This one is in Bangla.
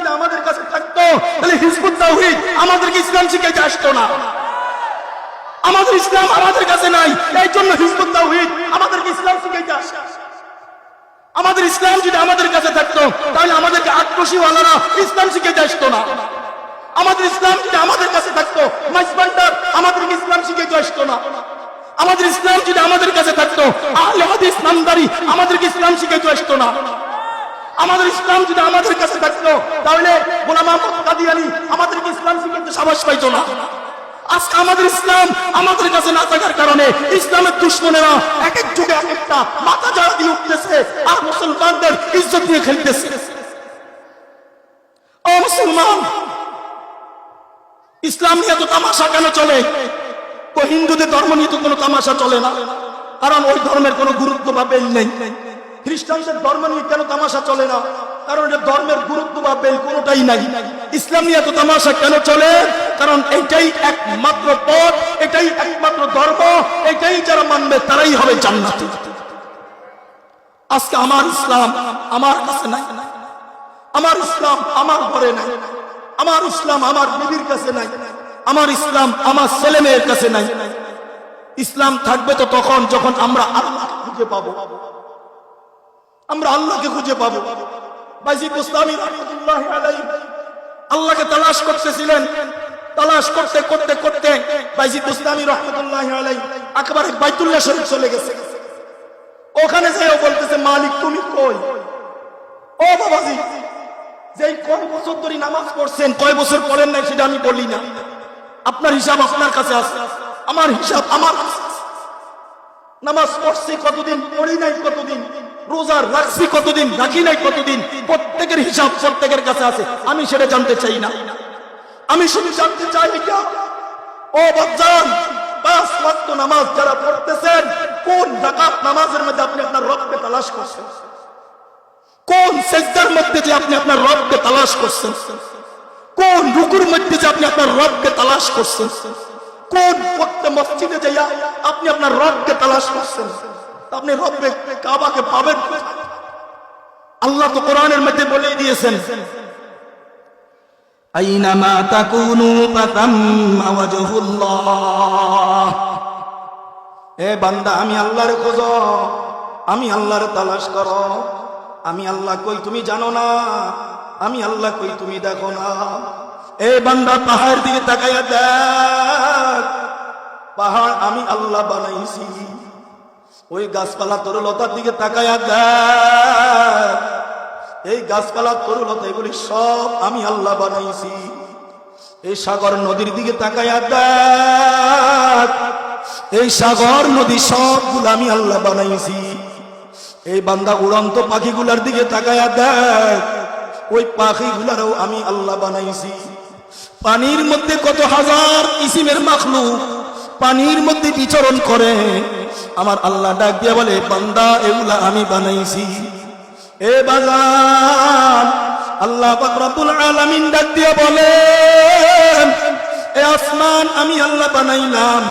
যদি আমাদের কাছে থাকতো তাহলে হিজবুত তাওহীদ আমাদেরকে ইসলাম শিখাইতে আসতো না। আমাদের ইসলাম আমাদের কাছে নাই, এই জন্য হিজবুত তাওহীদ আমাদেরকে ইসলাম শিখাইতে আসে। আমাদের ইসলাম যদি আমাদের কাছে থাকতো তাহলে আমাদেরকে আক্রোশীওয়ালারা ইসলাম শিখাইতে আসতো না। আমাদের ইসলাম যদি আমাদের কাছে থাকতো মাইজবান্ডার আমাদেরকে ইসলাম শিখাইতে আসতো না। আমাদের ইসলাম যদি আমাদের কাছে থাকতো আহলে হাদিস নামদারি আমাদেরকে ইসলাম শিখাইতে আসতো না। আমাদের ইসলাম যদি আমাদের কাছে থাকতো তাহলে গোলাম আহমদ কাদিয়ানী আমাদেরকে ইসলাম শিখাইতে সাহস পাইতো না। আজকে আমাদের ইসলাম আমাদের কাছে না থাকার কারণে ইসলামের দুশমনেরা এক এক যুগে এক একটা মাথা ঝাড়া দিয়ে উঠতেছে আর মুসলমানদের ইজ্জত নিয়ে খেলতেছে। ও মুসলমান, ইসলাম নিয়ে তো তামাশা কেন চলে? তো হিন্দুদের ধর্ম নিয়ে তো কোনো তামাশা চলে না, কারণ ওই ধর্মের কোনো গুরুত্ব বা বেল নেই। খ্রিস্টানদের ধর্ম নিয়ে কেন তামাশা চলে না? কারণ এটা ধর্মের গুরুত্ব বা বেল কোনোটাই নাই। ইসলাম নিয়ে তো তামাশা কেন চলে? কারণ এটাই একমাত্র পথ, এটাই একমাত্র ধর্ম, এটাই যারা মানবে তারাই হবে জান্নাতি। আজকে আমার ইসলাম আমার কাছে নাই, আমার ইসলাম আমার ঘরে নাই, আমার ইসলাম আমার বিবির কাছে নাই, আমার ইসলাম আমার ছেলে মেয়ের কাছে নাই। ইসলাম থাকবে তো তখন যখন আমরা আল্লাহকে খুঁজে পাবো, আমরা আল্লাহকে খুঁজে পাবো। বাইজিদ বুস্তামি রাহমাতুল্লাহি আলাইহি আল্লাহকে তালাশ করতেছিলেন, তালাশ করতে করতে করতে বাইজিদ বুস্তামি রাহমাতুল্লাহি আলাইহি একেবারে বাইতুল্লাহ শরীফ চলে গেছে। ওখানে যেও বলতেছে, মালিক তুমি কই? ও বাবাজি, যেই কয় বছর ধরে নামাজ পড়ছেন, কয় বছর পড়েন নাই সেটা আমি বলি না, আপনার হিসাব আপনার কাছে আছে, আমার হিসাব আমার কাছে আছে। নামাজ পড়ছি কতদিন, পড়ি নাই কতদিন, রোজা রাখছি কতদিন, রাখি নাই কতদিন, প্রত্যেকের হিসাব প্রত্যেকের কাছে আছে। আমি সেটা জানতে চাই না, আমি শুধু জানতে চাই এটা, ও বাচ্চান, 5 ওয়াক্ত নামাজ যারা পড়তেছেন, কোন রাকাত নামাজের মধ্যে আপনি আপনার রবকে তালাশ করছেন? কোন সিজদার মধ্যে যে আপনি আপনার রবকে তালাশ করছেন? কোন রুকুর মধ্যে যে আপনি আপনার রবকে তালাশ করছেন? কোন ওয়াক্তে মসজিদে যাইয়া আপনি আপনার রবকে তালাশ করছেন? আপনি রব্বে কাবাকে পাবেন। আল্লাহ তো কোরআনের মধ্যে বলে দিয়েছেন, আইনামা তাকুনু ফাতাম্মা ওয়াজহুল্লাহ। এ বান্দা, আমি আল্লাহর খোঁজো, আমি আল্লাহর তালাশ করো। আমি আল্লাহ কই তুমি জানো না, আমি আল্লাহ কই তুমি দেখো না। এ বান্দা, পাহাড়ের দিকে তাকায়া দেখ, পাহাড় আমি আল্লাহ বানাইছি। ওই গাছপালা তরুলতার দিকে তাকায়া দেখ, এই গাছপালা তরুলতা এগুলি সব আমি আল্লাহ বানাইছি। এই সাগর নদীর দিকে তাকায়া দেখ, এই সাগর নদী সবগুলো আমি আল্লাহ বানাইছি। এই বান্দা, উড়ন্ত পাখিগুলার দিকে তাকায়া দেখ, ওই পাখিগুলারও আমি আল্লাহ বানাইছি। পানির মধ্যে কত হাজার কিসিমের মাখলুক পানির মধ্যে বিচরণ করে, আমার আল্লাহ ডাক দিয়ে বলে, বান্দা এগুলা আমি বানাইছি। এ বাজান, আল্লাহ পাক রব্বুল আলামিন ডাক দিয়ে বলেন, এ আসমান আমি আল্লাহ বানাইলাম।